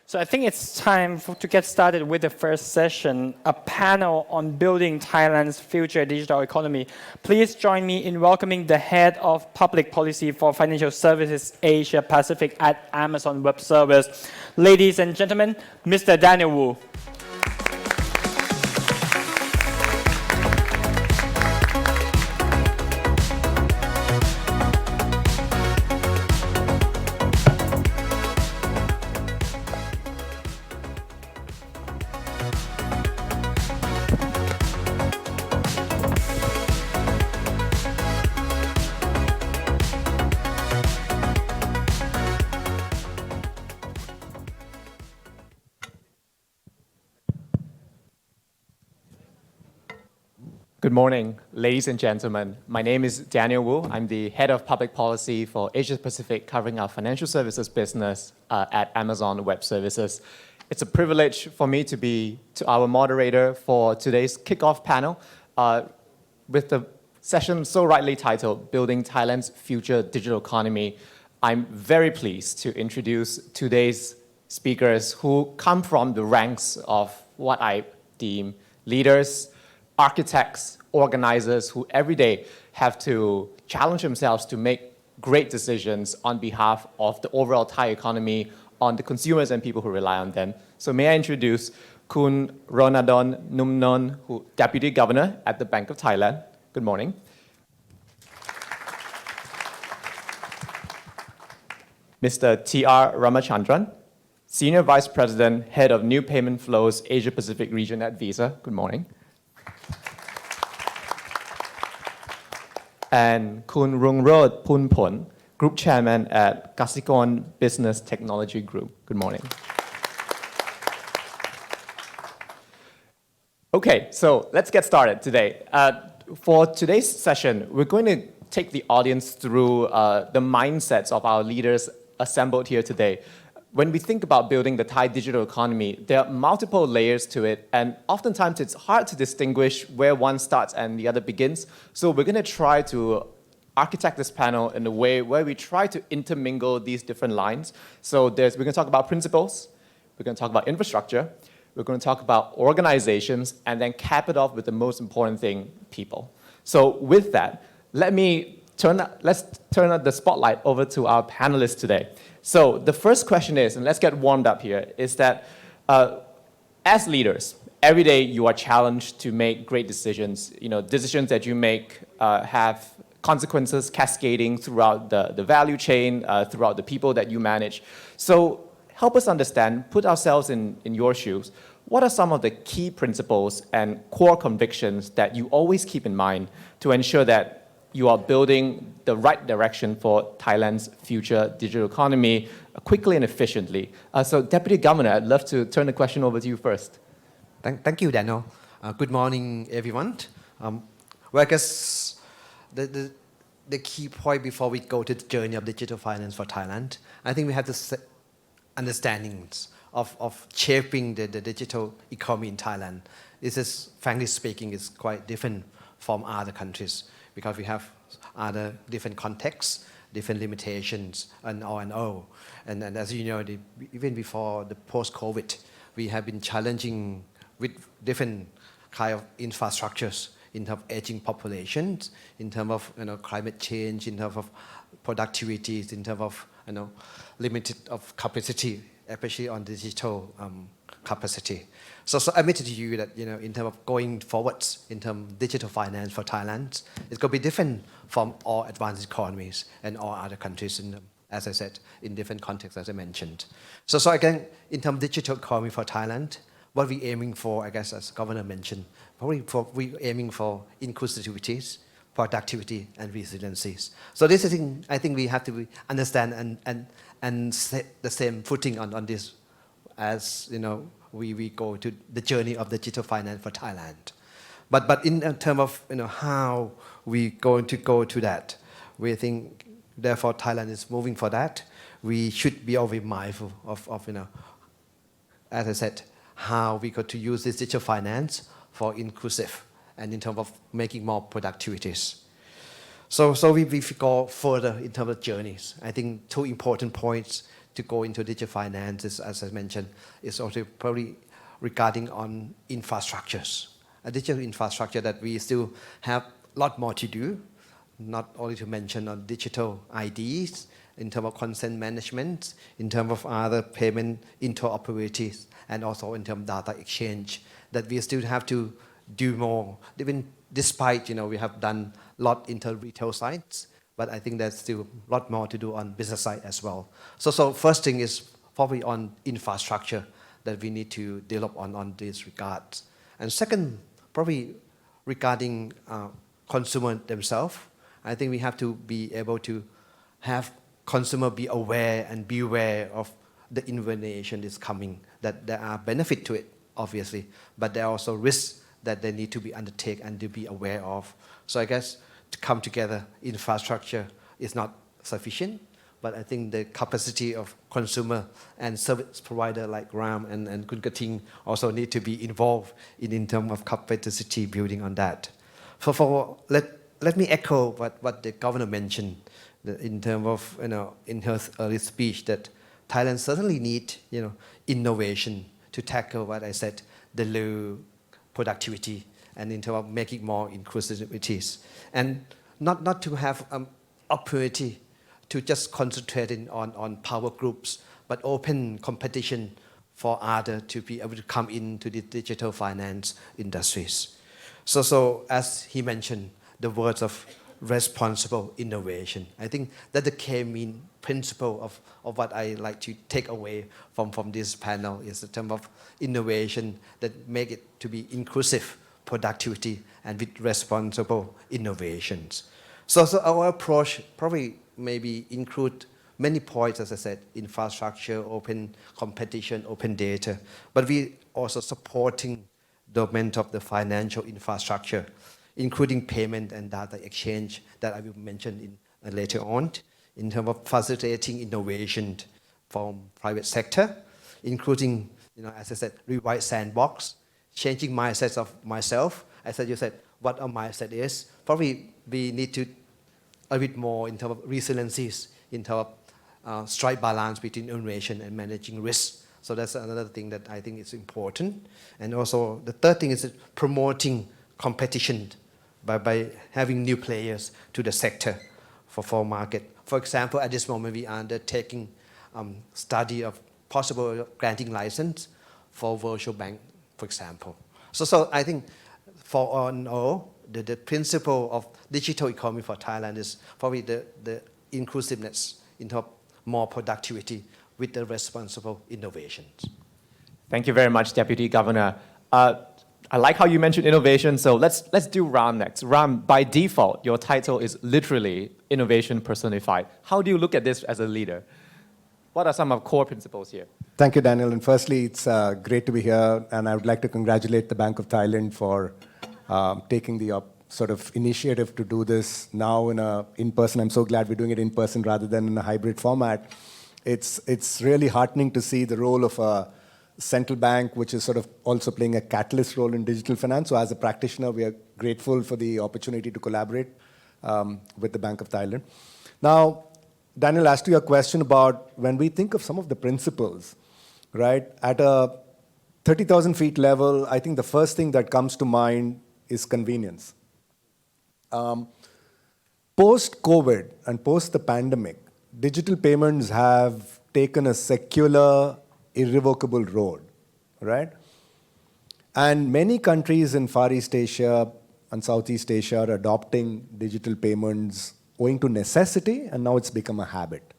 So I think it's time to get started with the first session, a panel on building Thailand's future digital economy. Please join me in welcoming the head of public policy for financial services Asia Pacific at Amazon Web Services. Ladies and gentlemen, Mr. Daniel Wu. Good morning, ladies and gentlemen. My name is Daniel Wu. I'm the head of public policy for Asia Pacific, covering our financial services business at Amazon Web Services. It's a privilege for me to be our moderator for today's kickoff panel with the session so rightly titled, Building Thailand's Future Digital Economy. I'm very pleased to introduce today's speakers who come from the ranks of what I deem leaders, architects, organizers who every day have to challenge themselves to make great decisions on behalf of the overall Thai economy, on the consumers and people who rely on them. So may I introduce Kun Ronadon Numnon, who Deputy Governor at the Bank of Thailand. Good morning. Mr. T.R. Ramachandran, Senior Vice President, Head of New Payment Flows, Asia Pacific Region at Visa. Good morning. And Kun Rungrod Punpon, Group Chairman at Kasikon Business Technology Group. Good morning. Okay, so let's get started today. For today's session, we're going to take the audience through the mindsets of our leaders assembled here today. When we think about building the Thai digital economy, there are multiple layers to it, and oftentimes it's hard to distinguish where one starts and the other begins. So we're going to try to architect this panel in a way where we try to intermingle these different lines. So we're going to talk about principles, we're going to talk about infrastructure, we're going to talk about organizations, and then cap it off with the most important thing, people. So with that, let's turn the spotlight over to our panelists today. So the first question is, and let's get warmed up here, is that as leaders, every day you are challenged to make great decisions. You know, decisions that you make have consequences cascading throughout the value chain, throughout the people that you manage. So help us understand, put ourselves in your shoes. What are some of the key principles and core convictions that you always keep in mind to ensure that you are building the right direction for Thailand's future digital economy quickly and efficiently? So Deputy Governor, I'd love to turn the question over to you first. Thank you, Daniel. Good morning, everyone. Well, I guess the key point before we go to the journey of digital finance for Thailand, I think we have the understandings of shaping the digital economy in Thailand. This is, frankly speaking, is quite different from other countries, because we have other different contexts, different limitations, and all. And as you know, even before the post-COVID, we have been challenging with different kind of infrastructures in terms of aging populations, in terms of climate change, in terms of productivity, in terms of limited of capacity, especially on digital capacity. So I admitted to you that in terms of going forwards in terms of digital finance for Thailand, it's going to be different from all advanced economies and all other countries, as I said, in different contexts, as I mentioned. So again, in terms of digital economy for Thailand, what we're aiming for, I guess, as Governor mentioned, we're aiming for inclusivity, productivity, and resiliencies. So this is, I think we have to understand and set the same footing on this as we go to the journey of digital finance for Thailand. But in terms of how we going to go to that, we think therefore Thailand is moving for that. We should be always mindful of as I said, how we got to use this digital finance for inclusive and in terms of making more productivities. So we go further in terms of journeys. I think two important points to go into digital finance is, as I mentioned, is also probably regarding on infrastructures, a digital infrastructure that we still have a lot more to do, not only to mention on digital IDs, in terms of consent management, in terms of other payment interoperabilities, and also in terms of data exchange, that we still have to do more. Even despite, we have done a lot into retail sites, but I think there's still a lot more to do on business side as well. So first thing is probably on infrastructure that we need to develop on this regard. And second, probably regarding consumer themselves, I think we have to be able to have consumer be aware and beware of the innovation that's coming, that there are benefits to it, obviously, but there are also risks that they need to be undertaken and to be aware of. So I guess to come together, infrastructure is not sufficient, but I think the capacity of consumer and service provider like Ram and Kun Kating also need to be involved in terms of capacity building on that. Let me echo what the governor mentioned in terms of, in her early speech, that Thailand certainly need, innovation to tackle what I said, the low productivity, and in terms of making more inclusivities. And not to have opportunity to just concentrate on power groups, but open competition for others to be able to come into the digital finance industries. So as he mentioned, the words of responsible innovation. I think that the key main principle of what I like to take away from this panel is the term of innovation that make it to be inclusive, productivity, and with responsible innovations. So our approach probably maybe include many points, as I said, infrastructure, open competition, open data, but we also supporting the development of the financial infrastructure, including payment and data exchange that I will mention later on, in terms of facilitating innovation from private sector, including, as I said, rewrite sandbox, changing mindsets of myself. As you said, what a mindset is. Probably we need to a bit more in terms of resiliencies, in terms of strike balance between innovation and managing risk. So that's another thing that I think is important. And also the third thing is promoting competition by having new players to the sector for market. For example, at this moment, we are undertaking study of possible granting license for virtual bank, for example. So I think for all, the principle of digital economy for Thailand is probably the inclusiveness in terms of more productivity with the responsible innovations. Thank you very much, Deputy Governor. I like how you mentioned innovation, so let's do Ram next. Ram, by default, your title is literally innovation personified. How do you look at this as a leader? What are some of core principles here? Thank you, Daniel. And firstly, it's great to be here, and I would like to congratulate the Bank of Thailand for taking the sort of initiative to do this now in person. I'm so glad we're doing it in person rather than in a hybrid format. It's really heartening to see the role of a central bank, which is sort of also playing a catalyst role in digital finance. So as a practitioner, we are grateful for the opportunity to collaborate with the Bank of Thailand. Now, Daniel, as to your question about when we think of some of the principles, right, at a 30,000 feet level, I think the first thing that comes to mind is convenience. Post-COVID and post the pandemic, digital payments have taken a secular, irrevocable road, right? And many countries in Far East Asia and Southeast Asia are adopting digital payments owing to necessity, and now it's become a habit.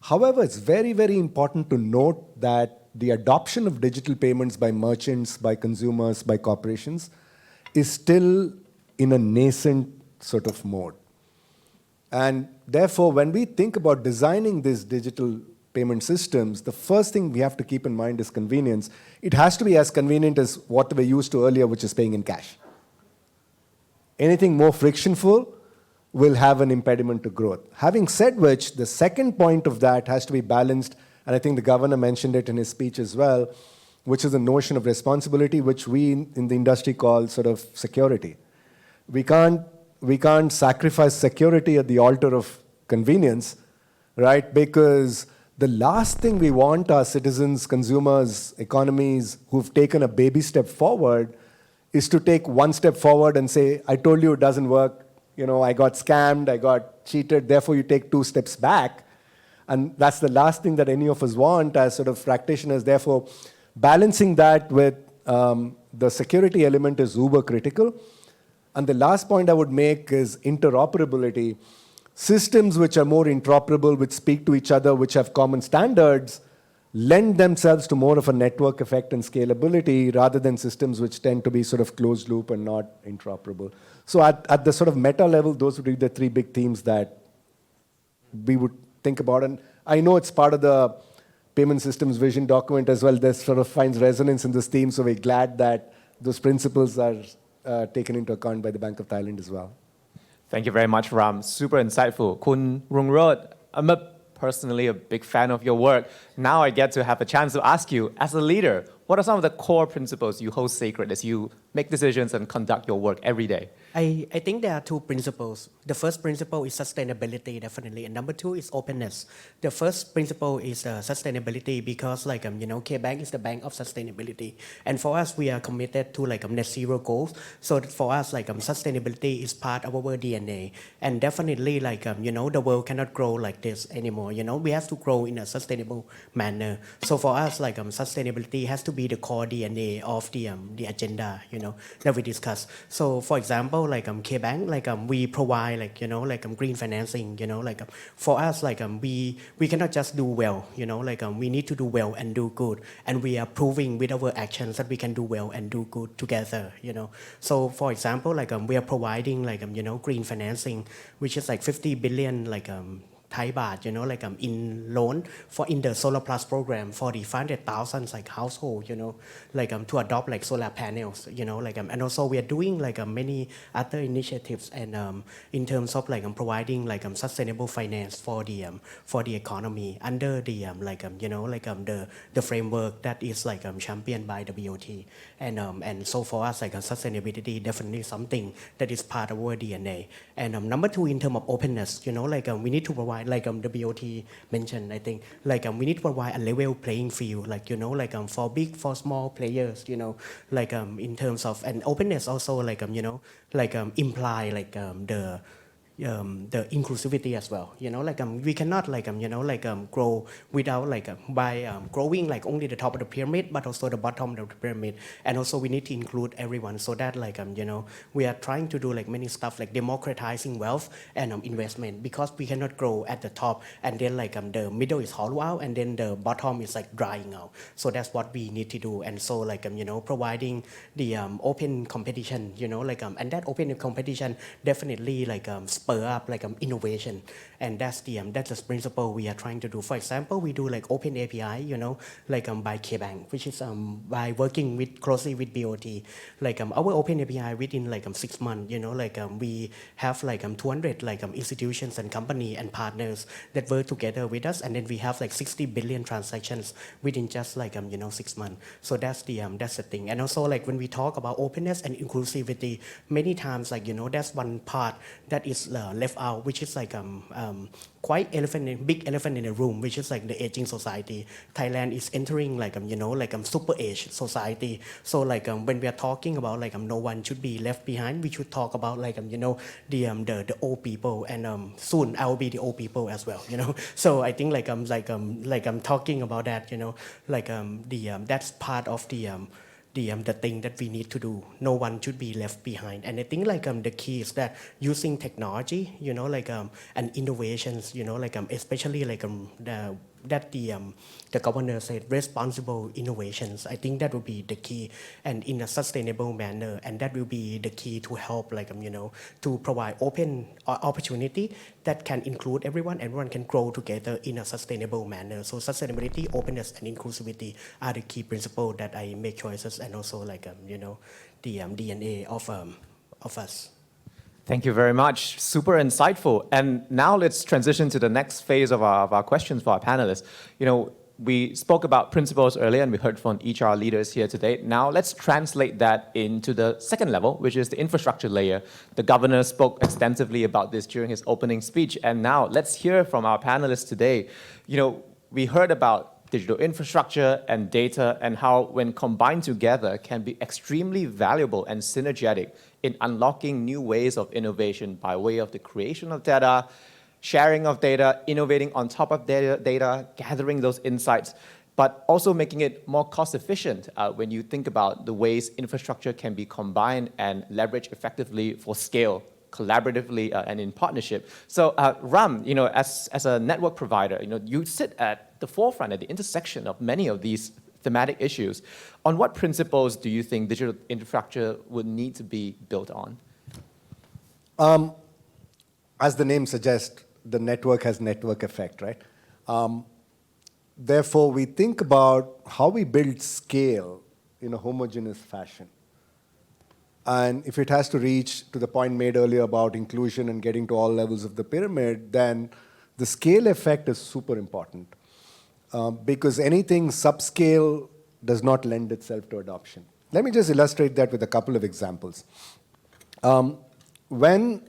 However, it's very, very important to note that the adoption of digital payments by merchants, by consumers, by corporations is still in a nascent sort of mode. And therefore, when we think about designing these digital payment systems, the first thing we have to keep in mind is convenience. It has to be as convenient as what we used to earlier, which is paying in cash. Anything more frictionful will have an impediment to growth. Having said which, the second point of that has to be balanced, and I think the governor mentioned it in his speech as well, which is the notion of responsibility, which we in the industry call sort of security. We can't sacrifice security at the altar of convenience, right? Because The last thing we want our citizens, consumers, economies who've taken a baby step forward is to take one step forward and say, I told you it doesn't work. You know, I got scammed, I got cheated, therefore you take 2 steps back. And that's the last thing that any of us want as sort of practitioners. Therefore, balancing that with the security element is uber critical. And the last point I would make is interoperability. Systems which are more interoperable, which speak to each other, which have common standards, lend themselves to more of a network effect and scalability rather than systems which tend to be sort of closed loop and not interoperable. So at the sort of meta level, those would be the 3 big themes that we would think about. And I know it's part of the payment systems vision document as well. This sort of finds resonance in this theme, so we're glad that those principles are taken into account by the Bank of Thailand as well. Thank you very much, Ram. Super insightful. Kun Rungrod, I'm personally a big fan of your work. Now I get to have a chance to ask you, as a leader, what are some of the core principles you hold sacred as you make decisions and conduct your work every day? I think there are 2 principles. The first principle is sustainability, definitely, and number 2 is openness. The first principle is sustainability because, K-Bank is the bank of sustainability, and for us, we are committed to net zero goals. So for us, sustainability is part of our DNA, and definitely, the world cannot grow like this anymore. We have to grow in a sustainable manner. So for us, sustainability has to be the core DNA of the agenda, that we discuss. So for example, K-Bank, we provide green financing, for us, we cannot just do well, we need to do well and do good, and we are proving with our actions that we can do well and do good together, So for example, we are providing green financing, which is 50 billion Thai baht, in loan for in the Solar Plus program for the 500,000 household, to adopt solar panels, and also we are doing many other initiatives and in terms of providing sustainable finance for the economy under the the framework that is championed by the BOT, and so for us sustainability definitely something that is part of our DNA. And number 2, in terms of openness, we need to provide the BOT mentioned, I think, we need to provide a level playing field, for big, for small players, in terms of, and openness also, imply, the inclusivity as well, we cannot grow without by growing only the top of the pyramid, but also the bottom of the pyramid, and also we need to include everyone, so that we are trying to do many stuff democratizing wealth and investment, because we cannot grow at the top and then the middle is hollow out and then the bottom is drying out. So that's what we need to do, and so providing the open competition, and that open competition definitely spur up innovation, and that's the principle we are trying to do. For example, we do open API, by K-Bank, which is by working closely with BOT, our open API within 6 months, we have 200 institutions and company and partners that work together with us, and then we have 60 billion transactions within just 6 months. So that's the thing. And also when we talk about openness and inclusivity, many times that's one part that is left out, which is quite big elephant in the room, which is the aging society. Thailand is entering super age society. So when we are talking about no one should be left behind, we should talk about the old people, and soon I will be the old people as well. So I think I'm talking about that. That's part of the thing that we need to do. No one should be left behind. And I think the key is that using technology, and innovations, especially the governor said responsible innovations. I think that will be the key, and in a sustainable manner, and that will be the key to help to provide open opportunity that can include everyone. Everyone can grow together in a sustainable manner. So sustainability, openness, and inclusivity are the key principles that I make choices, and also the DNA of us. Thank you very much. Super insightful. And now let's transition to the next phase of our questions for our panelists. We spoke about principles earlier, and we heard from each of our leaders here today. Now let's translate that into the second level, which is the infrastructure layer. The governor spoke extensively about this during his opening speech. And now let's hear from our panelists today. We heard about digital infrastructure and data and how when combined together can be extremely valuable and synergetic in unlocking new ways of innovation by way of the creation of data, sharing of data, innovating on top of data, gathering those insights, but also making it more cost efficient when you think about the ways infrastructure can be combined and leveraged effectively for scale, collaboratively and in partnership. So Ram, as a network provider, you sit at the forefront, at the intersection of many of these thematic issues. On what principles do you think digital infrastructure would need to be built on? As the name suggests, the network has network effect, right? Therefore, we think about how we build scale in a homogeneous fashion. And if it has to reach to the point made earlier about inclusion and getting to all levels of the pyramid, then the scale effect is super important. Because anything subscale does not lend itself to adoption. Let me just illustrate that with a couple of examples. When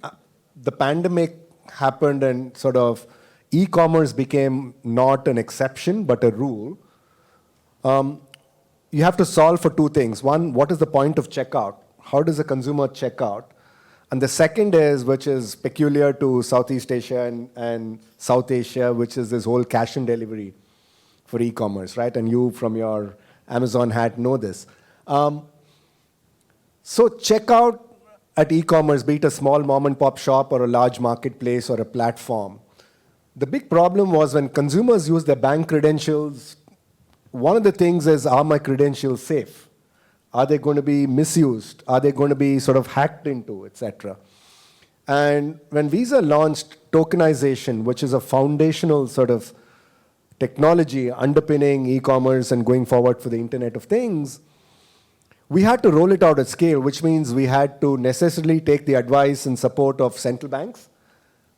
the pandemic happened and sort of e-commerce became not an exception but a rule, you have to solve for two things. One, what is the point of checkout? How does a consumer check out? And the second is, which is peculiar to Southeast Asia and South Asia, which is this whole cash and delivery for e-commerce, right? And you from your Amazon hat know this. So checkout at e-commerce, be it a small mom and pop shop or a large marketplace or a platform, the big problem was when consumers use their bank credentials, one of the things is, are my credentials safe? Are they going to be misused? Are they going to be sort of hacked into, etc.? And when Visa launched tokenization, which is a foundational sort of technology underpinning e-commerce and going forward for the Internet of Things, we had to roll it out at scale, which means we had to necessarily take the advice and support of central banks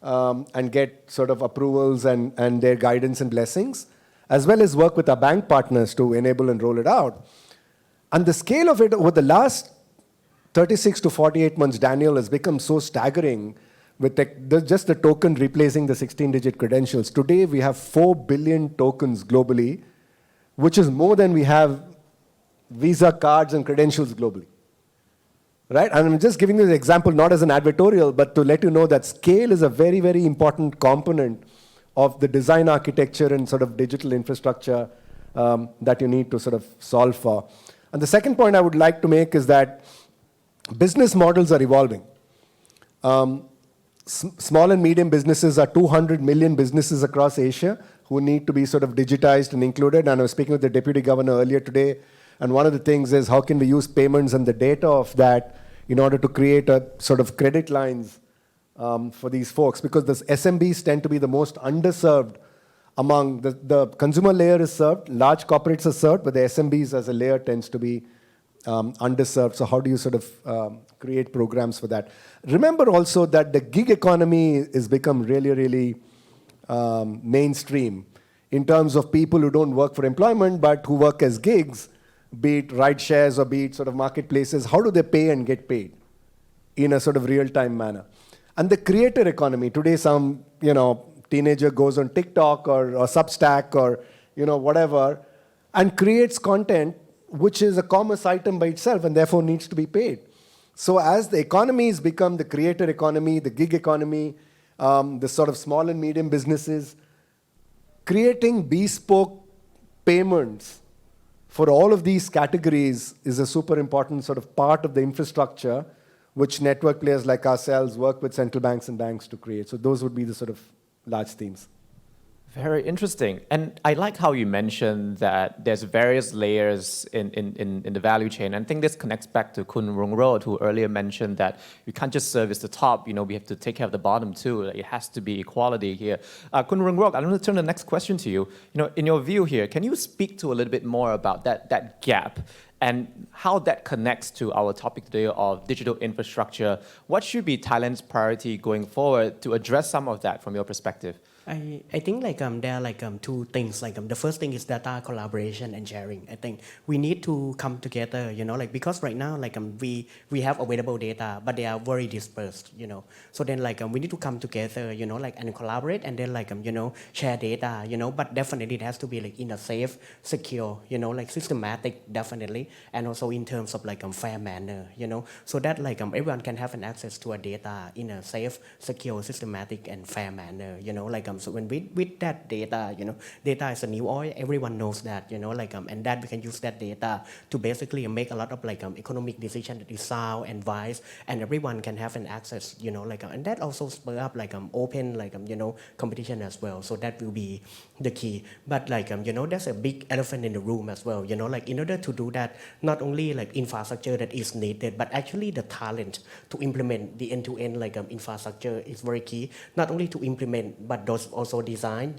and get sort of approvals and their guidance and blessings, as well as work with our bank partners to enable and roll it out. And the scale of it over the last 36 to 48 months, Daniel, has become so staggering with just the token replacing the 16-digit credentials. Today, we have 4 billion tokens globally, which is more than we have Visa cards and credentials globally. Right? And I'm just giving you the example not as an advertorial, but to let you know that scale is a very, very important component of the design architecture and sort of digital infrastructure that you need to sort of solve for. And the second point I would like to make is that business models are evolving. Small and medium businesses are 200 million businesses across Asia who need to be sort of digitized and included. And I was speaking with the deputy governor earlier today, and one of the things is how can we use payments and the data of that in order to create a sort of credit lines for these folks, because the SMBs tend to be the most underserved among the consumer layer is served, large corporates are served, but the SMBs as a layer tends to be underserved. So how do you sort of create programs for that? Remember also that the gig economy has become really, really mainstream in terms of people who don't work for employment, but who work as gigs, be it ride shares or be it sort of marketplaces. How do they pay and get paid in a sort of real-time manner? And the creator economy, today some, teenager goes on TikTok or Substack or, whatever, and creates content which is a commerce item by itself and therefore needs to be paid. So as the economies become the creator economy, the gig economy, the sort of small and medium businesses, creating bespoke payments for all of these categories is a super important sort of part of the infrastructure which network players like ourselves work with central banks and banks to create. So those would be the sort of large themes. Very interesting. And I like how you mentioned that there's various layers in the value chain. And I think this connects back to Kun Rungrod, who earlier mentioned that we can't just service the top, we have to take care of the bottom too. It has to be equality here. Kun Rungrod, I want to turn the next question to you. In your view here, can you speak to a little bit more about that gap and how that connects to our topic today of digital infrastructure? What should be Thailand's priority going forward to address some of that from your perspective? I think there are two things the first thing is data collaboration and sharing. I think we need to come together because right now we have available data but they are very dispersed so then we need to come together and collaborate and then share data but definitely it has to be in a safe secure systematic definitely and also in terms of fair manner so that everyone can have an access to a data in a safe secure systematic and fair manner so when with that data data is a new oil everyone knows that and that we can use that data to basically make a lot of economic decision that is sound and wise and everyone can have an access and that also spur up open competition as well so that will be the key but there's a big elephant in the room as well in order to do that not only infrastructure that is needed but actually the talent to implement the end-to-end infrastructure is very key not only to implement but those also design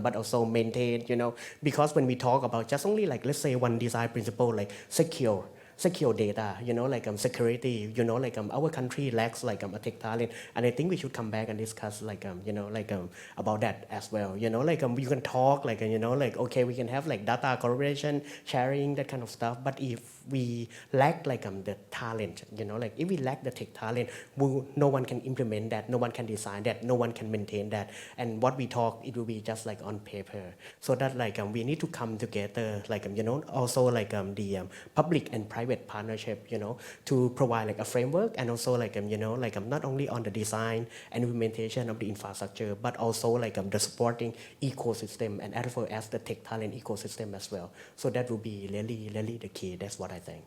but also maintain because when we talk about just only let's say one design principle secure data security our country lacks a tech talent and I think we should come back and discuss about that as well you can talk okay we can have data collaboration sharing that kind of stuff but if we lack the talent if we lack the tech talent no one can implement that no one can design that no one can maintain that and what we talk it will be just on paper so that we need to come together also the public and private partnership to provide a framework and also not only on the design and implementation of the infrastructure but also the supporting ecosystem and as well as the tech talent ecosystem as well so that will be really the key that's what I think.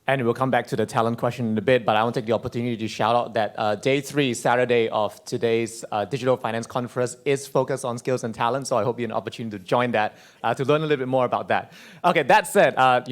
And we'll come back to the talent question in a bit, but I want to take the opportunity to shout out that day 3, Saturday of today's Digital Finance Conference is focused on skills and talent, so I hope you have an opportunity to join that to learn a little bit more about that. Okay, that said, Kun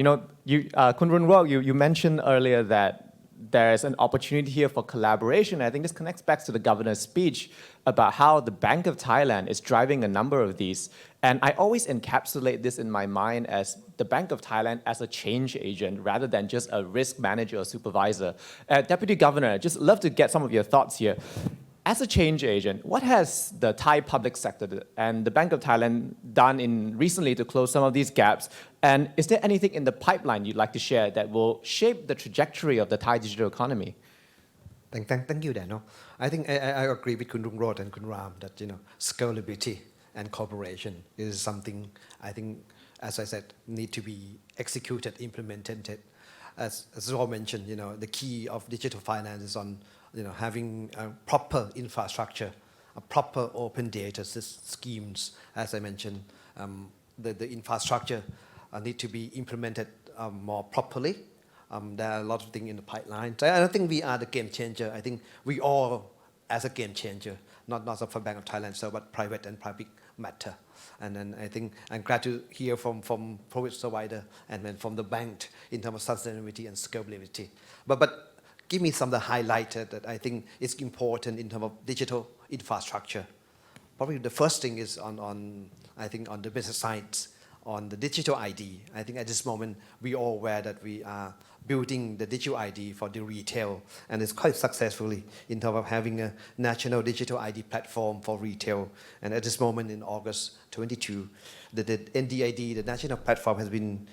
Runwal, you mentioned earlier that there's an opportunity here for collaboration. I think this connects back to the governor's speech about how the Bank of Thailand is driving a number of these. And I always encapsulate this in my mind as the Bank of Thailand as a change agent rather than just a risk manager or supervisor. Deputy Governor, I'd just love to get some of your thoughts here. As a change agent, what has the Thai public sector and the Bank of Thailand done recently to close some of these gaps? And is there anything in the pipeline you'd like to share that will shape the trajectory of the Thai digital economy? Thank you, Daniel. I think I agree with Kun Rungrod and Kun Ram that scalability and cooperation is something I think, as I said, need to be executed, implemented. As Raw mentioned, the key of digital finance is on having a proper infrastructure, a proper open data schemes. As I mentioned, the infrastructure need to be implemented more properly. There are a lot of things in the pipeline. So I don't think we are the game changer. I think we all as a game changer, not for Bank of Thailand, so but private and public matter. And then I think I'm glad to hear from private provider and then from the bank in terms of sustainability and scalability. But give me some of the highlighted that I think is important in terms of digital infrastructure. Probably the first thing is on the business side, on the digital ID. I think at this moment we all aware that we are building the digital ID for the retail, and it's quite successfully in terms of having a national digital ID platform for retail. And at this moment in August 22, the NDID, the national platform, has been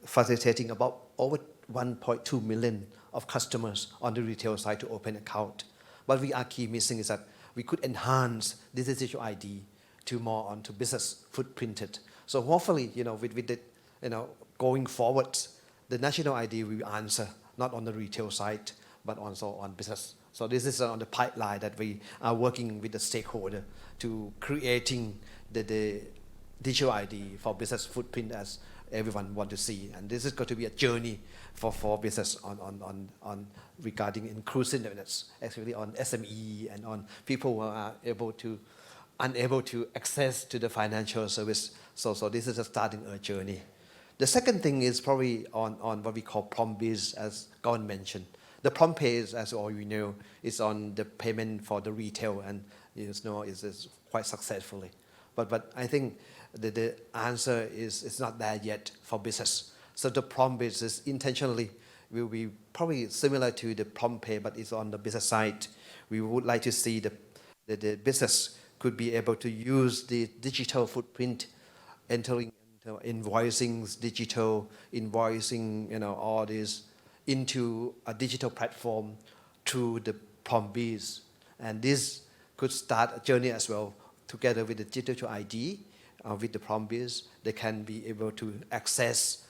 facilitating about over 1.2 million of customers on the retail side to open account. What we are key missing is that we could enhance this digital ID to more onto business footprinted. So hopefully, with it, going forward, the national ID will answer not on the retail side, but also on business. So this is on the pipeline that we are working with the stakeholder to creating the digital ID for business footprint as everyone want to see. And this is going to be a journey for business on regarding inclusiveness, especially on SME and on people who are unable to access to the financial service. So this is a starting a journey. The second thing is probably on what we call PromptBiz, as Gordon mentioned. The PromptPay, as all you know, is on the payment for the retail and is quite successfully. But I think the answer is not there yet for business. So the PromptBiz is intentionally will be probably similar to the PromptPay, but it's on the business side. We would like to see the business could be able to use the digital footprint, entering invoicing, digital invoicing, all this into a digital platform through the PROMBIS. And this could start a journey as well. Together with the digital ID, with the PROMBIS, they can be able to access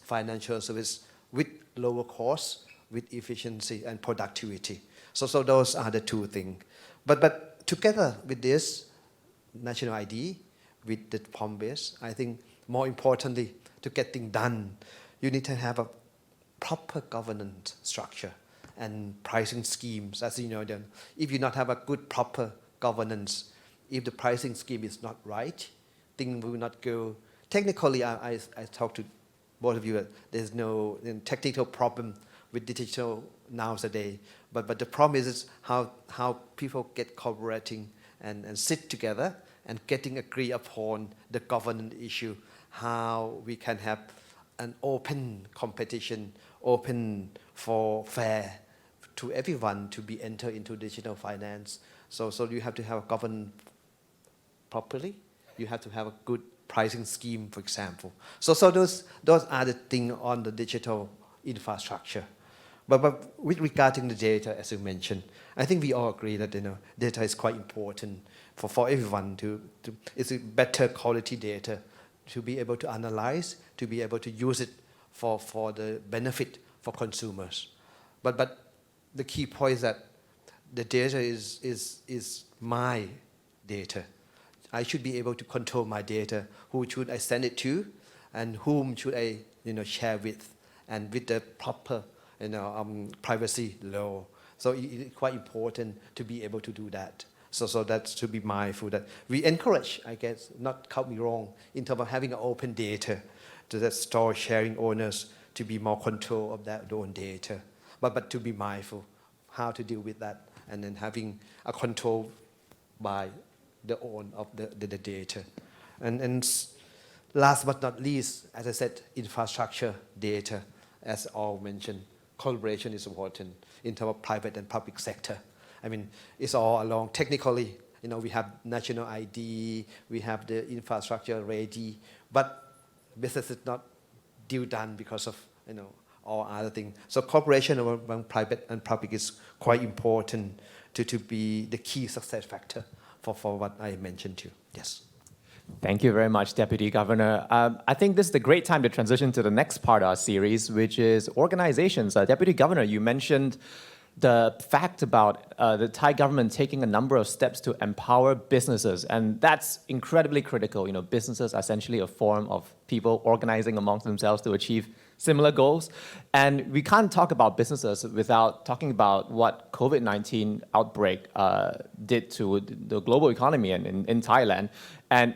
financial service with lower cost, with efficiency and productivity. So those are the two things. But together with this national ID, with the PROMBIS, I think more importantly, to get things done, you need to have a proper governance structure and pricing schemes. As you know, if you not have a good proper governance, if the pricing scheme is not right, things will not go. Technically, I talked to both of you. There's no technical problem with digital nowadays, but the problem is how people get cooperating and sit together and getting agree upon the governance issue, how we can have an open competition, open for fair to everyone to be enter into digital finance. So you have to have a governance properly. You have to have a good pricing scheme, for example. So those are the things on the digital infrastructure. But with regarding the data, as you mentioned, I think we all agree that data is quite important for everyone to it's a better quality data to be able to analyze, to be able to use it for the benefit for consumers. But the key point is that the data is my data. I should be able to control my data. Who should I send it to, and whom should I share with, and with the proper privacy law. So it's quite important to be able to do that. So that's to be mindful that we encourage, I guess, not count me wrong, in terms of having an open data to that store sharing owners to be more control of their own data. But to be mindful how to deal with that, and then having a control by the own of the data. And last but not least, as I said, infrastructure data, as all mentioned, collaboration is important in terms of private and public sector. I mean, it's all along technically, we have national ID, we have the infrastructure ready, but business is not due done because of, all other things. So cooperation among private and public is quite important to be the key success factor for what I mentioned to you. Yes. Thank you very much, Deputy Governor. I think this is the great time to transition to the next part of our series, which is organizations. Deputy Governor, you mentioned the fact about the Thai government taking a number of steps to empower businesses, and that's incredibly critical. Businesses are essentially a form of people organizing amongst themselves to achieve similar goals. And we can't talk about businesses without talking about what COVID-19 outbreak did to the global economy and in Thailand. And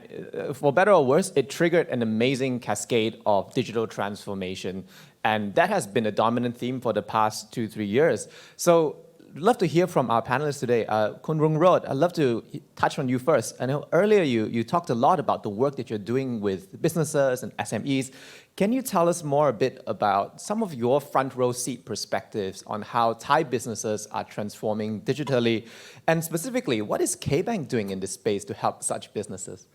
for better or worse, it triggered an amazing cascade of digital transformation. And that has been a dominant theme for the past 2-3 years. So I'd love to hear from our panelists today. Kun Rungrod, I'd love to touch on you first. I know earlier you talked a lot about the work that you're doing with businesses and SMEs. Can you tell us more a bit about some of your front row seat perspectives on how Thai businesses are transforming digitally? And specifically, what is KBank doing in this space to help such businesses?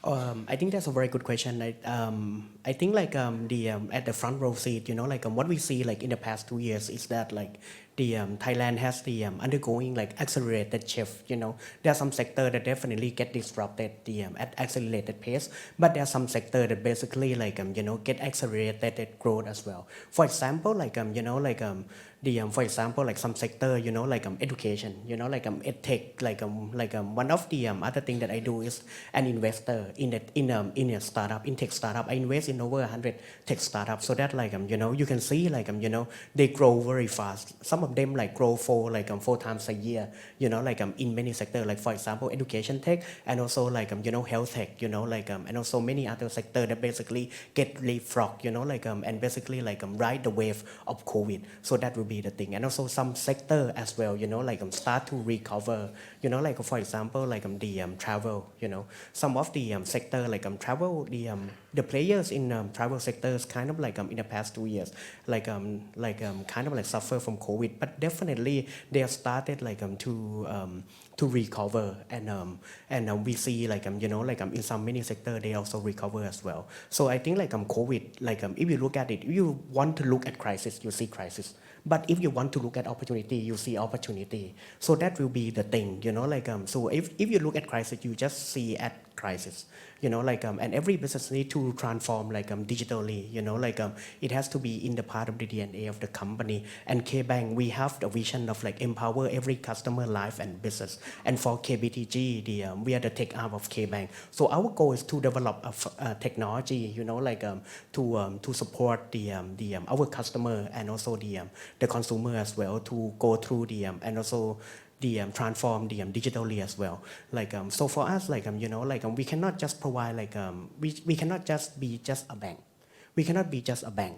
I think that's a very good question. I think at the front row seat, what we see in the past 2 years is that Thailand has undergoing accelerated shift. There are some sector that definitely get disrupted at accelerated pace, but there are some sector that basically get accelerated growth as well. For example, for example, some sector, education, edtech, one of the other thing that I do is an investor in a startup, in tech startup. I invest in over 100 tech startups, so that you can see they grow very fast. Some of them grow four times a year, in many sectors, for example, education tech, and also health tech, and also many other sectors that basically get leapfrog, and basically ride the wave of COVID. So that will be the thing. And also some sector as well, start to recover, for example, the travel, some of the sector travel, the players in travel sectors kind of in the past 2 years, kind of suffer from COVID, but definitely they have started to recover, and we see in some many sector they also recover as well. So I think COVID, if you look at it, if you want to look at crisis, you see crisis. But if you want to look at opportunity, you see opportunity. So that will be the thing, so if you look at crisis, you just see at crisis, and every business need to transform digitally, it has to be in the part of the DNA of the company. And KBank, we have the vision of empower every customer life and business. And for KBTG, we are the tech arm of KBank. So our goal is to develop a technology, to support our customer and also the consumer as well, to go through and also transform digitally as well. So for us, we cannot just provide we cannot just be just a bank. We cannot be just a bank,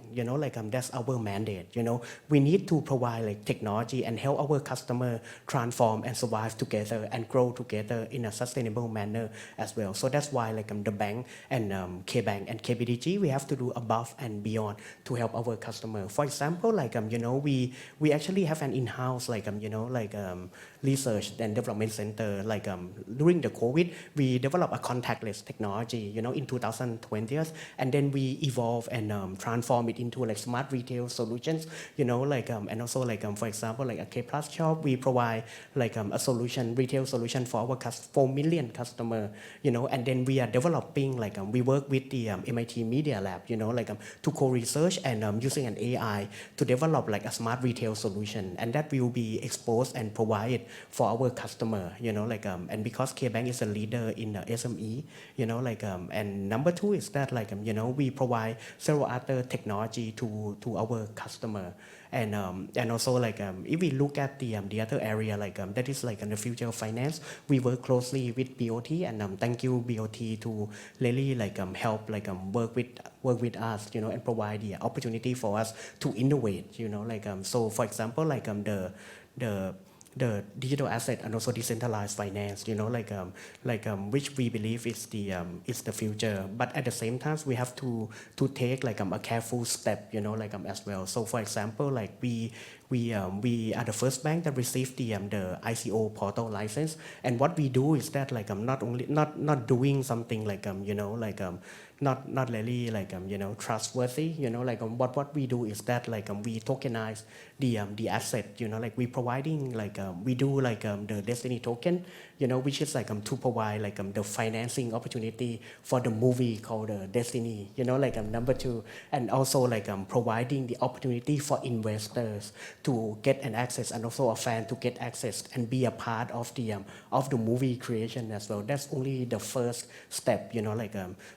that's our mandate, We need to provide technology and help our customer transform and survive together and grow together in a sustainable manner as well. So that's why the bank and KBank and KBDG, we have to do above and beyond to help our customer. For example, we actually have an in-house research and development center. During the COVID, we developed a contactless technology, in 2020, and then we evolve and transform it into smart retail solutions, and also for example a K Plus shop, we provide a solution, retail solution for our 4 million customer, and then we are developing we work with the MIT Media Lab, to co-research and using an AI to develop a smart retail solution, and that will be exposed and provided for our customer, and because KBank is a leader in the SME, and number two is that we provide several other technology to our customer, and also if we look at the other area that is in the future of finance, we work closely with BOT, and thank you BOT to really help work with us, and provide the opportunity for us to innovate, so for example the digital asset and also decentralized finance, which we believe is the future. But at the same time, we have to take a careful step, as well. So for example, we are the first bank that received the ICO portal license, and what we do is that not doing something not really trustworthy, what we do is that we tokenize the asset, we providing we do the Destiny token, which is to provide the financing opportunity for the movie called Destiny, number two, and also providing the opportunity for investors to get an access, and also a fan to get access and be a part of the movie creation as well. That's only the first step,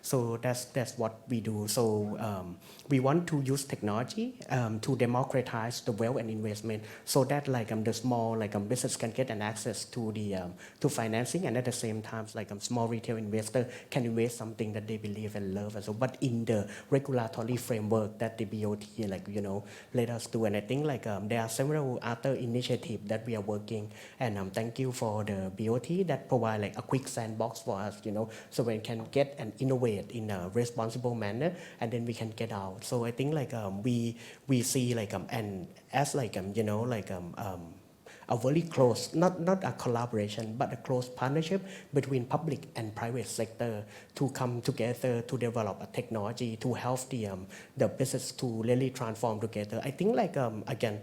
so that's what we do. So we want to use technology to democratize the wealth and investment, so that the small business can get an access to to financing, and at the same time small retail investor can invest something that they believe and love as well, but in the regulatory framework that the BOT let us do. And I think there are several other initiatives that we are working, and thank you for the BOT that provide a quick sandbox for us, so we can get and innovate in a responsible manner, and then we can get out. So I think we see and as a very close, not a collaboration, but a close partnership between public and private sector to come together to develop a technology to help the business to really transform together. I think again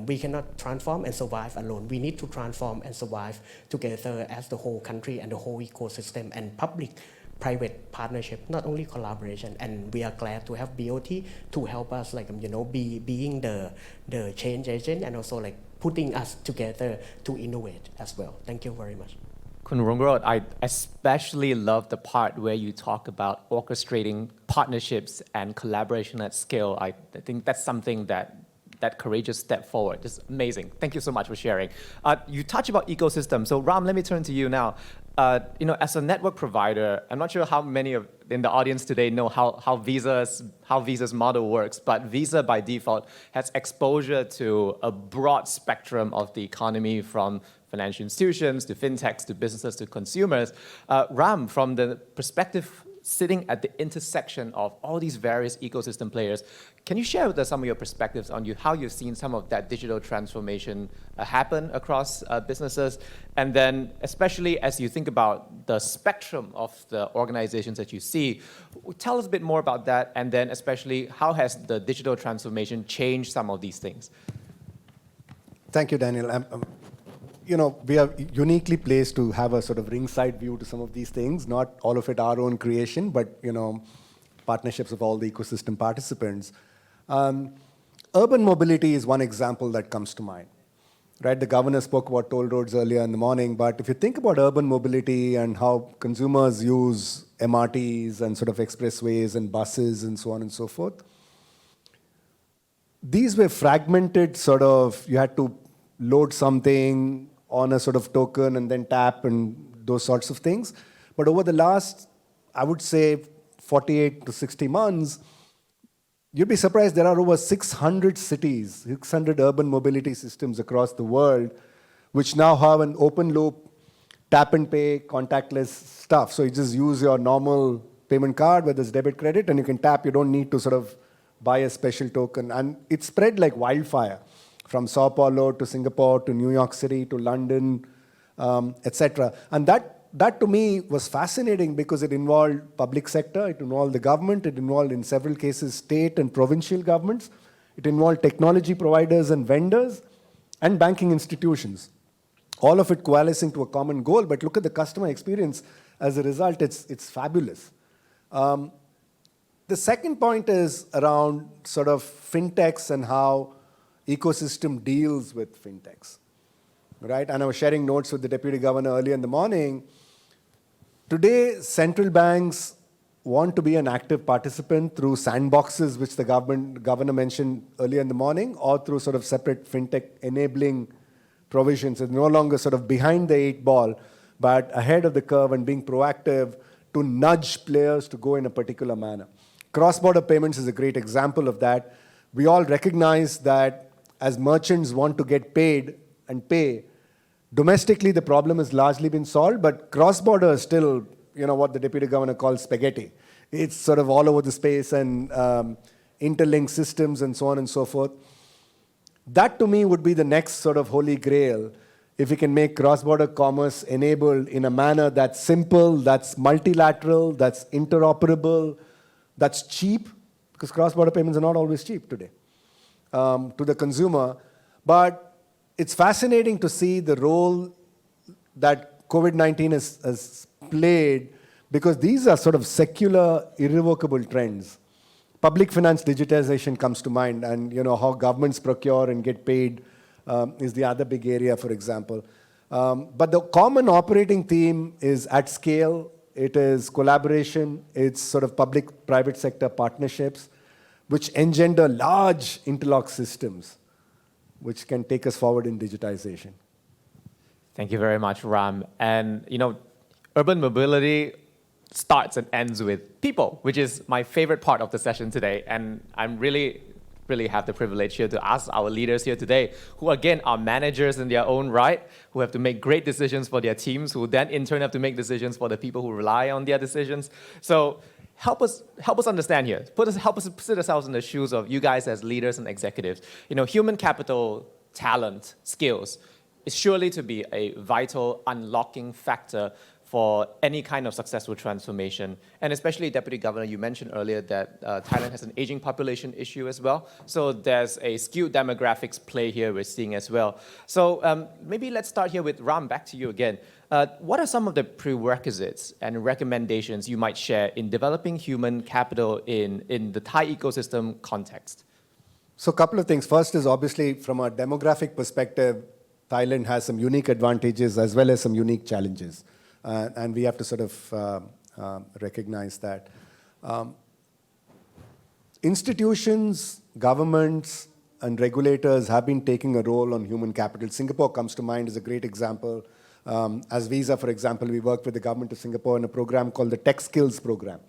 we cannot transform and survive alone. We need to transform and survive together as the whole country and the whole ecosystem, and public private partnership, not only collaboration. And we are glad to have BOT to help us being the change agent, and also putting us together to innovate as well. Thank you very much. Kun Rongrod, I especially love the part where you talk about orchestrating partnerships and collaboration at scale. I think that's something that courageous step forward. Just amazing. Thank you so much for sharing. You touch about ecosystem. So Ram, let me turn to you now. As a network provider, I'm not sure how many in the audience today know how Visa's model works, but Visa by default has exposure to a broad spectrum of the economy, from financial institutions to fintechs to businesses to consumers. Ram, from the perspective sitting at the intersection of all these various ecosystem players. Can you share with us some of your perspectives on how you've seen some of that digital transformation happen across businesses? And then especially as you think about the spectrum of the organizations that you see, tell us a bit more about that, and then especially how has the digital transformation changed some of these things? Thank you, Daniel. We are uniquely placed to have a sort of ringside view to some of these things, not all of it our own creation, but, partnerships of all the ecosystem participants. Urban mobility is one example that comes to mind, right? The governor spoke about toll roads earlier in the morning, but if you think about urban mobility and how consumers use MRTs and sort of expressways and buses and so on and so forth, these were fragmented you had to load something on a sort of token and then tap and those sorts of things. But over the last, I would say, 48 to 60 months, you'd be surprised there are over 600 cities, 600 urban mobility systems across the world, which now have an open loop, tap and pay, contactless stuff. So you just use your normal payment card, whether it's debit, credit, and you can tap. You don't need to sort of buy a special token. And it spread like wildfire, from Sao Paulo to Singapore to New York City to London, etc. And that to me was fascinating because it involved public sector, it involved the government, it involved in several cases state and provincial governments, it involved technology providers and vendors, and banking institutions. All of it coalescing to a common goal, but look at the customer experience. As a result, it's fabulous. The second point is around sort of fintechs and how ecosystem deals with fintechs, right? And I was sharing notes with the deputy governor earlier in the morning. Today, central banks want to be an active participant through sandboxes, which the governor mentioned earlier in the morning, or through sort of separate fintech enabling provisions. It's no longer sort of behind the 8 ball, but ahead of the curve and being proactive to nudge players to go in a particular manner. Cross-border payments is a great example of that. We all recognize that as merchants want to get paid and pay, domestically the problem has largely been solved, but cross-border is still, what the deputy governor calls spaghetti. It's sort of all over the space and interlinked systems and so on and so forth. That to me would be the next sort of holy grail, if we can make cross-border commerce enabled in a manner that's simple, that's multilateral, that's interoperable, that's cheap, because cross-border payments are not always cheap today. To the consumer. But it's fascinating to see the role that COVID-19 has played, because these are sort of secular, irrevocable trends. Public finance digitization comes to mind, and how governments procure and get paid is the other big area, for example. But the common operating theme is at scale. It is collaboration. It's sort of public-private sector partnerships, which engender large interlock systems, which can take us forward in digitization. Thank you very much, Ram. And, urban mobility starts and ends with people, which is my favorite part of the session today. And I'm really have the privilege here to ask our leaders here today, who again are managers in their own right, who have to make great decisions for their teams, who then in turn have to make decisions for the people who rely on their decisions. So help us understand here. Help us put ourselves in the shoes of you guys as leaders and executives. Human capital, talent, skills is surely to be a vital unlocking factor for any kind of successful transformation. And especially, Deputy Governor, you mentioned earlier that Thailand has an aging population issue as well. So there's a skewed demographics play here we're seeing as well. So maybe let's start here with Ram, back to you again. What are some of the prerequisites and recommendations you might share in developing human capital in the Thai ecosystem context? So a couple of things. First is obviously from a demographic perspective, Thailand has some unique advantages as well as some unique challenges. And we have to sort of recognize that. Institutions, governments, and regulators have been taking a role on human capital. Singapore comes to mind as a great example. As Visa, for example, we work with the government of Singapore in a program called the Tech Skills Program,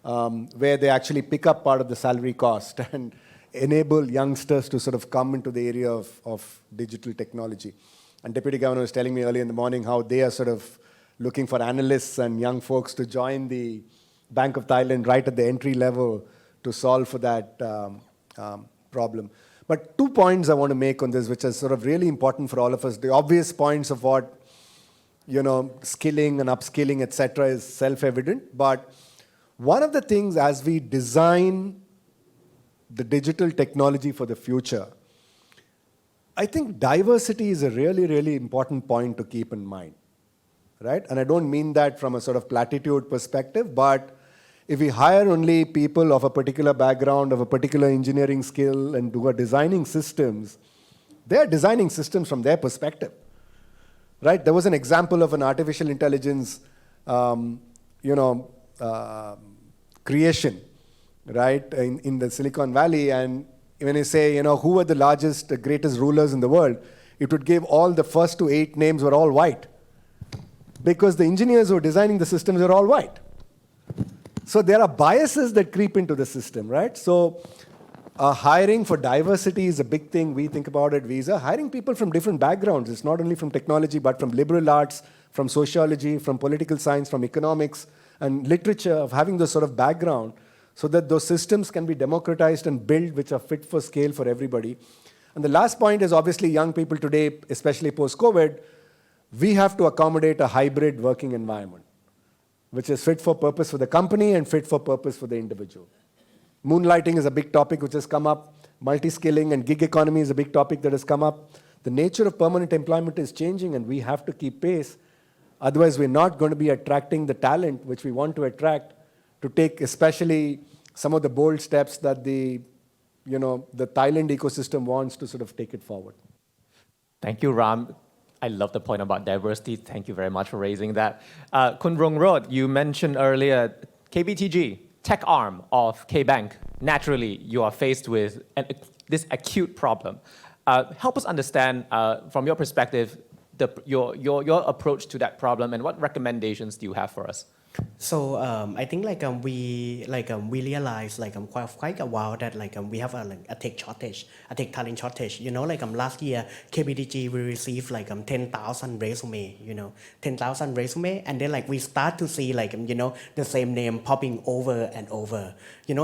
where they actually pick up part of the salary cost and enable youngsters to sort of come into the area of digital technology. And Deputy Governor was telling me early in the morning how they are sort of looking for analysts and young folks to join the Bank of Thailand right at the entry level to solve for that problem. But 2 points I want to make on this, which are sort of really important for all of us. The obvious points of what, skilling and upskilling, etc., is self-evident. But one of the things as we design the digital technology for the future, I think diversity is a really, really important point to keep in mind, right? And I don't mean that from a sort of platitude perspective, but if we hire only people of a particular background, of a particular engineering skill, and who are designing systems, they're designing systems from their perspective, right? There was an example of an artificial intelligence, creation, right, in the Silicon Valley. And when you say, who are the largest, the greatest rulers in the world, it would give all the first to 8 names were all white, because the engineers who are designing the systems are all white. So there are biases that creep into the system, right? So hiring for diversity is a big thing. We think about at Visa. Hiring people from different backgrounds. It's not only from technology, but from liberal arts, from sociology, from political science, from economics, and literature, of having those sort of background so that those systems can be democratized and built which are fit for scale for everybody. And the last point is obviously young people today, especially post-COVID, we have to accommodate a hybrid working environment, which is fit for purpose for the company and fit for purpose for the individual. Moonlighting is a big topic which has come up. Multi-skilling and gig economy is a big topic that has come up. The nature of permanent employment is changing, and we have to keep pace. Otherwise, we're not going to be attracting the talent which we want to attract to take especially some of the bold steps that the Thailand ecosystem wants to sort of take it forward. Thank you, Ram. I love the point about diversity. Thank you very much for raising that. Kun Rongrod, you mentioned earlier KBTG, tech arm of K-Bank. Naturally, you are faced with this acute problem. Help us understand, from your perspective, your approach to that problem, and what recommendations do you have for us? So I think we realized quite a while that we have a tech shortage, a tech talent shortage. Last year KBTG we received 10,000 resume, 10,000 resume, and then we start to see the same name popping over and over.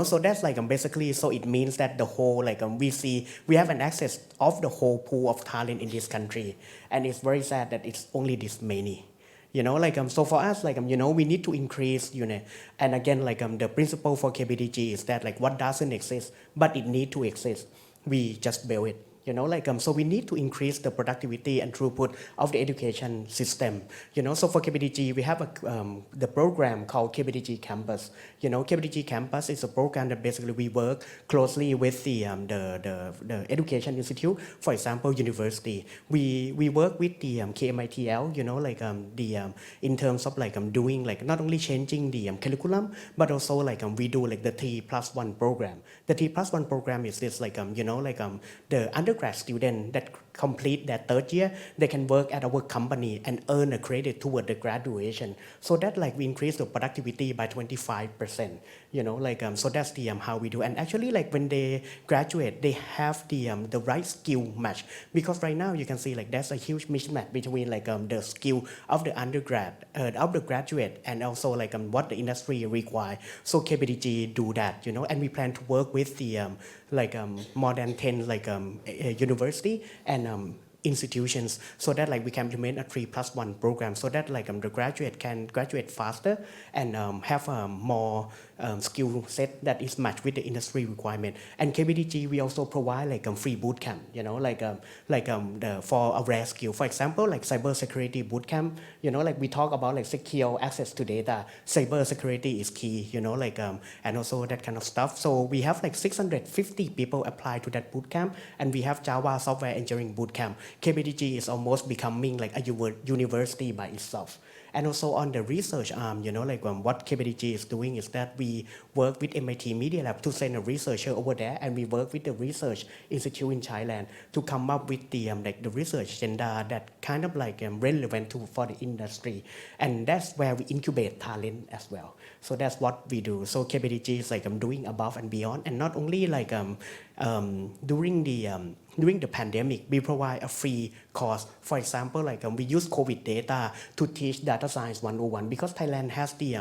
So that's basically, so it means that the whole we have an access of the whole pool of talent in this country, and it's very sad that it's only this many. So for us, we need to increase, and again, the principle for KBTG is that what doesn't exist, but it need to exist, we just build it. So we need to increase the productivity and throughput of the education system. So for KBTG, we have the program called KBTG Campus. KBTG Campus is a program that basically we work closely with the education institute. For example, university. We work with the KMITL. In terms of doing not only changing the curriculum, but also we do the T+1 program. The T+1 program is this the undergrad student that complete their 3rd year, they can work at our company and earn a credit toward the graduation. So that we increase the productivity by 25%. So that's the how we do. And actually when they graduate, they have the right skill match, because right now you can see there's a huge mismatch between the skill of the undergrad, of the graduate, and also what the industry require. So KBTG do that, and we plan to work with the more than 10 university and institutions, so that we can implement a 3+1 program, so that the graduate can graduate faster and have a more skill set that is matched with the industry requirement. And KBTG we also provide free boot camp, for a rare skill. For example, cyber security boot camp. We talk about secure access to data. Cyber security is key. And also that kind of stuff. So we have 650 people apply to that boot camp, and we have Java software engineering boot camp. KBTG is almost becoming a university by itself. And also on the research arm, what KBTG is doing is that we work with MIT Media Lab to send a researcher over there, and we work with the research institute in Thailand to come up with the research agenda that kind of relevant for the industry. And that's where we incubate talent as well. So that's what we do. So KBTG is doing above and beyond, and not only during the during the pandemic, we provide a free course. For example, we use COVID data to teach data science 101 because Thailand has the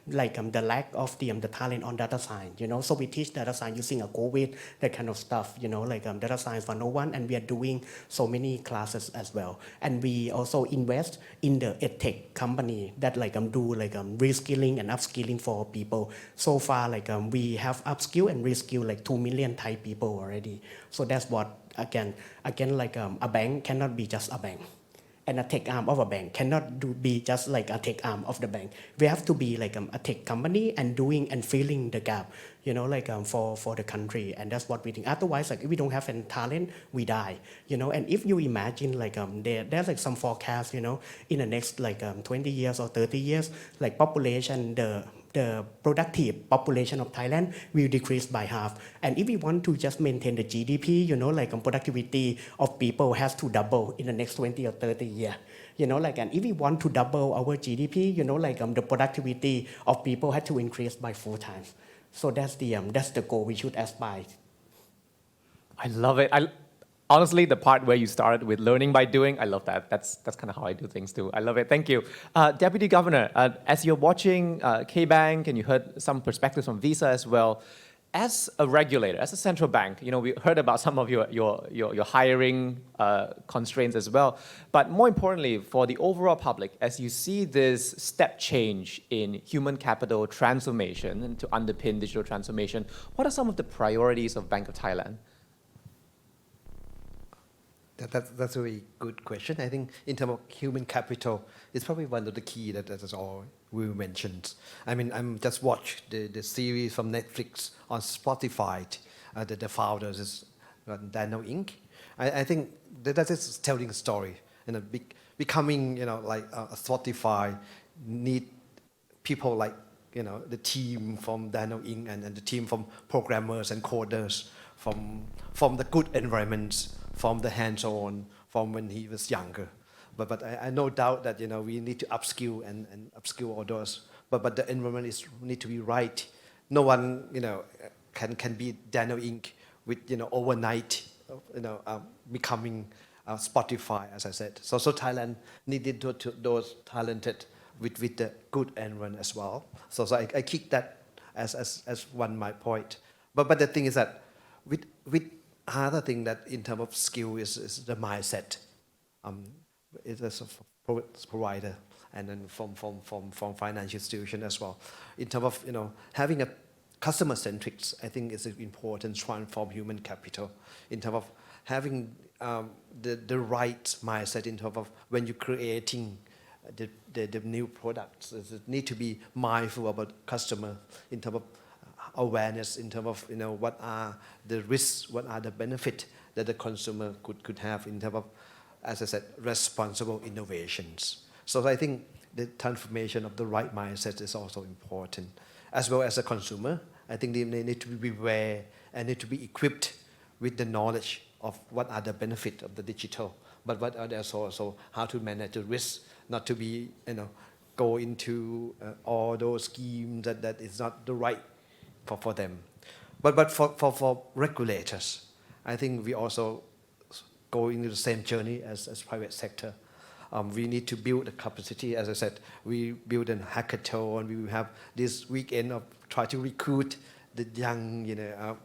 lack of the talent on data science, So we teach data science using a COVID, that kind of stuff, data science 101, and we are doing so many classes as well. And we also invest in the edtech company that do reskilling and upskilling for people. So far, we have upskill and reskill 2 million Thai people already. So that's what again a bank cannot be just a bank, and a tech arm of a bank cannot be just a tech arm of the bank. We have to be a tech company and doing and filling the gap, for the country, and that's what we think. Otherwise, if we don't have any talent, we die, And if you imagine there's some forecast, in the next 20 years or 30 years, population, the productive population of Thailand will decrease by half. And if we want to just maintain the GDP, productivity of people has to double in the next 20 or 30 years. And if we want to double our GDP, the productivity of people had to increase by 4 times. So that's the goal we should aspire. I love it. Honestly, the part where you started with learning by doing, I love that. That's kind of how I do things too. I love it. Thank you. Deputy Governor, as you're watching K-Bank and you heard some perspectives from Visa as well, as a regulator, as a central bank, we heard about some of your hiring constraints as well. But more importantly, for the overall public, as you see this step change in human capital transformation and to underpin digital transformation, what are some of the priorities of Bank of Thailand? That's a very good question. I think in terms of human capital, it's probably one of the key that is all we mentioned. I mean, I'm just watched the series from Netflix on Spotify. The founders is Daniel Inc. I think that is telling a story. Becoming a Spotify need people like the team from Daniel Inc. and the team from programmers and coders from the good environments, from the hands-on, from when he was younger. But I no doubt that we need to upskill and upskill all those. But the environment need to be right. No one can be Daniel Inc. with overnight becoming Spotify, as I said. So Thailand needed those talented with the good environment as well. So I kick that as one my point. But the thing is that with other thing that in terms of skill is the mindset. It is a provider and then from financial institution as well. In terms of having a customer centric, I think is important to transform human capital. In terms of having the right mindset in terms of when you're creating the new products, it need to be mindful about customer in terms of awareness, in terms of what are the risks, what are the benefits that the consumer could have in terms of, as I said, responsible innovations. So I think the transformation of the right mindset is also important. As well as a consumer, I think they need to be aware and need to be equipped with the knowledge of what are the benefits of the digital, but what are also how to manage the risk, not to be go into all those schemes that is not the right for them. But for regulators, I think we also go into the same journey as private sector. We need to build the capacity. As I said, we build a hackathon. We will have this weekend of try to recruit the young,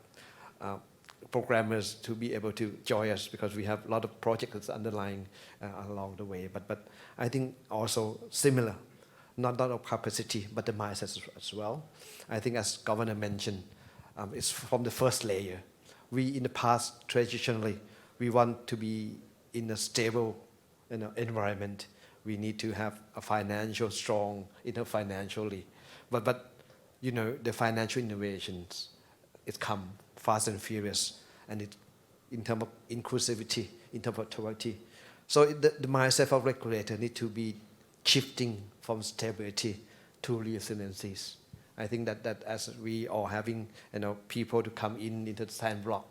programmers to be able to join us because we have a lot of projects underlying along the way. But I think also similar, not of capacity, but the mindset as well. I think as Governor mentioned, it's from the first layer. We in the past traditionally we want to be in a stable environment. We need to have a financial strong financially, but the financial innovations it come fast and furious, and it in terms of inclusivity, in terms of authority. So the mindset of regulator need to be shifting from stability to resiliencies. I think that as we are having people to come into the sandbox,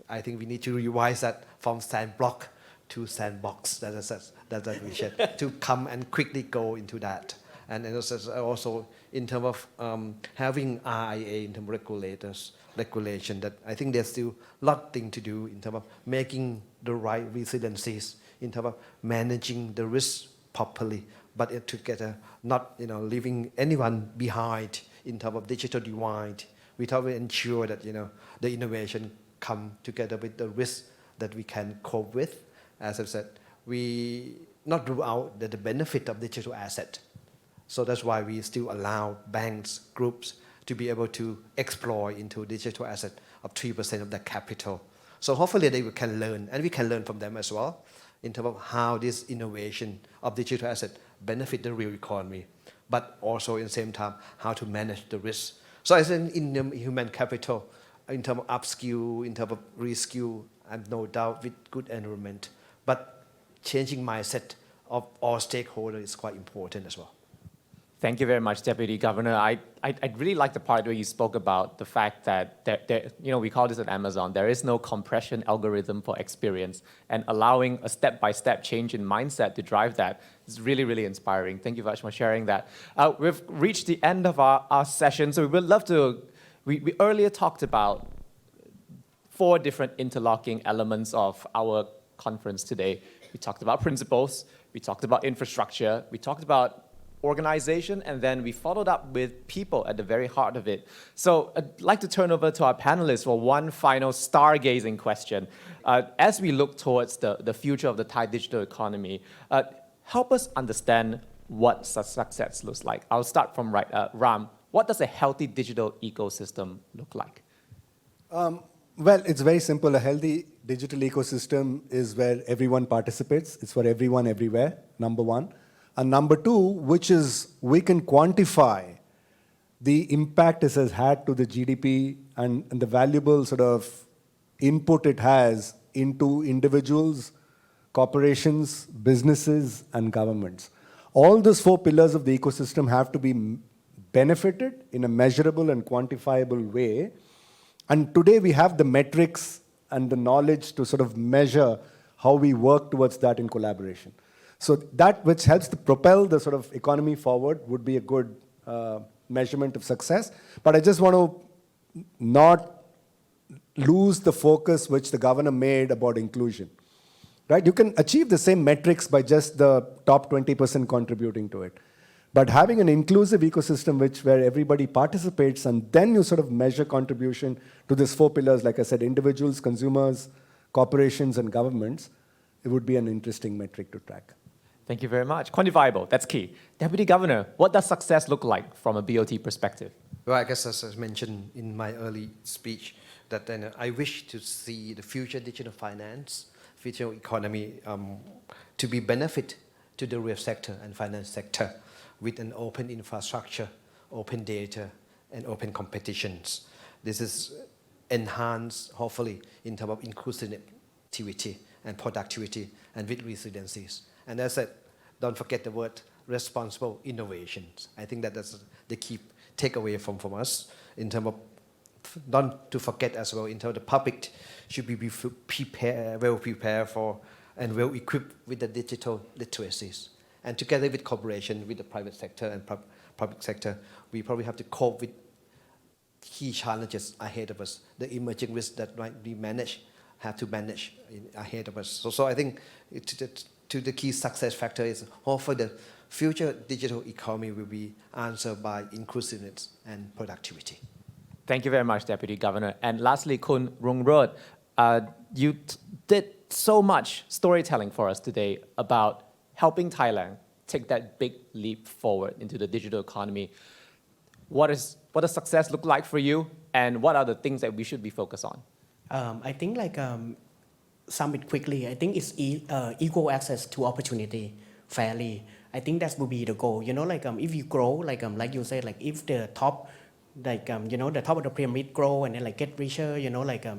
I think we need to revise that from sandbox to sandbox. That we should to come and quickly go into that. And also in terms of having RIA in terms of regulation, that I think there's still a lot of things to do in terms of making the right resiliencies, in terms of managing the risk properly, but together, not leaving anyone behind in terms of digital divide. We try to ensure that the innovation come together with the risk that we can cope with. As I said, we not rule out the benefit of digital asset. So that's why we still allow banks, groups to be able to exploit into digital asset of 3% of their capital. So hopefully they can learn, and we can learn from them as well, in terms of how this innovation of digital asset benefit the real economy, but also in the same time, how to manage the risk. So I think in the human capital, in terms of upskill, in terms of reskill, and no doubt with good environment, but changing mindset of all stakeholders is quite important as well. Thank you very much, Deputy Governor. I really like the part where you spoke about the fact that we call this at Amazon, there is no compression algorithm for experience, and allowing a step-by-step change in mindset to drive that is really, really inspiring. Thank you very much for sharing that. We've reached the end of our session, so we would love to, we earlier talked about 4 different interlocking elements of our conference today. We talked about principles, we talked about infrastructure, we talked about organization, and then we followed up with people at the very heart of it. So I'd like to turn over to our panelists for one final stargazing question. As we look towards the future of the Thai digital economy, help us understand what success looks like. I'll start from Ram. What does a healthy digital ecosystem look like? Well, it's very simple. A healthy digital ecosystem is where everyone participates. It's for everyone, everywhere, number one. And number 2, which is we can quantify the impact this has had to the GDP and the valuable sort of input it has into individuals, corporations, businesses, and governments. All those 4 pillars of the ecosystem have to be benefited in a measurable and quantifiable way. And today we have the metrics and the knowledge to sort of measure how we work towards that in collaboration. So that which helps to propel the sort of economy forward would be a good measurement of success. But I just want to not lose the focus which the governor made about inclusion. Right? You can achieve the same metrics by just the top 20% contributing to it. But having an inclusive ecosystem where everybody participates, and then you sort of measure contribution to these 4 pillars, like I said, individuals, consumers, corporations, and governments, it would be an interesting metric to track. Thank you very much. Quantifiable, that's key. Deputy Governor, what does success look like from a BOT perspective? Well, I guess as I mentioned in my early speech, that I wish to see the future digital finance, future economy to be benefit to the real sector and finance sector with an open infrastructure, open data, and open competitions. This is enhanced, hopefully, in terms of inclusivity and productivity and with resiliencies. And as I said, don't forget the word responsible innovations. I think that's the key takeaway from us in terms of, not to forget as well, in terms of the public should be well prepared for and well equipped with the digital literacies. And together with cooperation with the private sector and public sector, we probably have to cope with key challenges ahead of us, the emerging risks that might be have to manage ahead of us. So I think the key success factor is hopefully the future digital economy will be answered by inclusiveness and productivity. Thank you very much, Deputy Governor. And lastly, Kun Rungrod, you did so much storytelling for us today about helping Thailand take that big leap forward into the digital economy. What does success look like for you, and what are the things that we should be focused on? I think sum it quickly, I think it's equal access to opportunity fairly. I think that would be the goal. If you grow, like you said, if the top, the top of the pyramid grow and then get richer,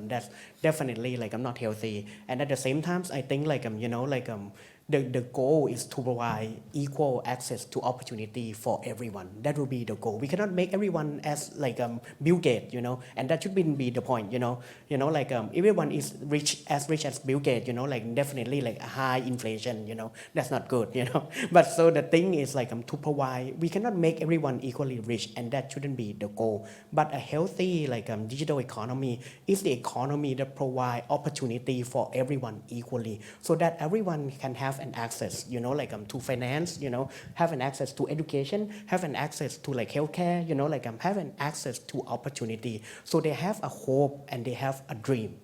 that's definitely not healthy. And at the same time, I think the goal is to provide equal access to opportunity for everyone. That will be the goal. We cannot make everyone as like Bill Gates, and that should be the point, like everyone is rich as Bill Gates, like definitely like a high inflation, that's not good, But so the thing is like to provide, we cannot make everyone equally rich, and that shouldn't be the goal. But a healthy like digital economy is the economy that provide opportunity for everyone equally, so that everyone can have an access, like to finance, have an access to education, have an access to like healthcare, like have an access to opportunity, so they have a hope and they have a dream,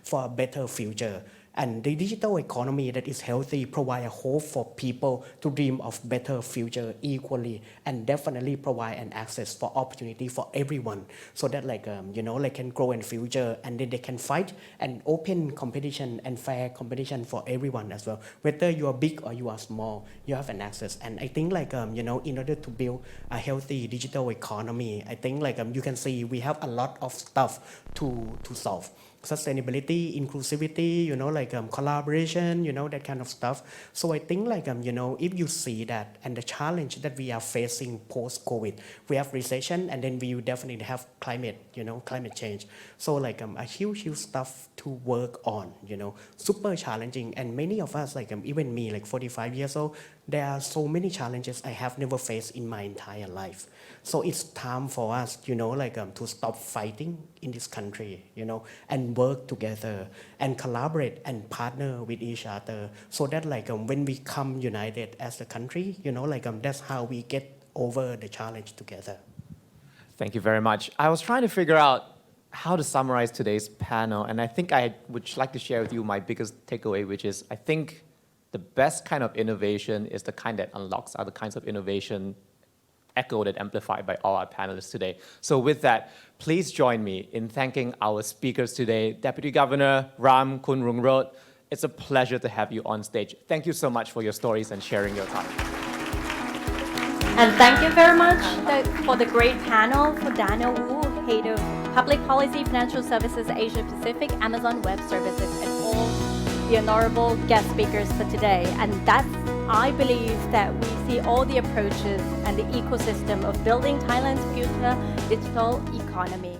for a better future. And the digital economy that is healthy provide a hope for people to dream of better future equally, and definitely provide an access for opportunity for everyone, so that like like can grow in future, and then they can fight and open competition and fair competition for everyone as well. Whether you are big or you are small, you have an access. And I think like in order to build a healthy digital economy, I think like you can see we have a lot of stuff to solve. Sustainability, inclusivity, like collaboration, that kind of stuff. So I think like if you see that and the challenge that we are facing post-COVID, we have recession, and then we will definitely have climate change. So like a huge stuff to work on, super challenging. And many of us, like even me, like 45 years old, there are so many challenges I have never faced in my entire life. So it's time for us, like to stop fighting in this country, and work together and collaborate and partner with each other, so that like when we come united as a country, like that's how we get over the challenge together. Thank you very much. I was trying to figure out how to summarize today's panel, and I think I would like to share with you my biggest takeaway, which is I think the best kind of innovation is the kind that unlocks other kinds of innovation, echoed and amplified by all our panelists today. So with that, please join me in thanking our speakers today. Deputy Governor Ram Kunrungrod, it's a pleasure to have you on stage. Thank you so much for your stories and sharing your time. And thank you very much for the great panel, for Daniel Wu, Head of Public Policy, Financial Services, Asia Pacific, Amazon Web Services, and all the honorable guest speakers for today. And that's, I believe that we see all the approaches and the ecosystem of building Thailand's future digital economy.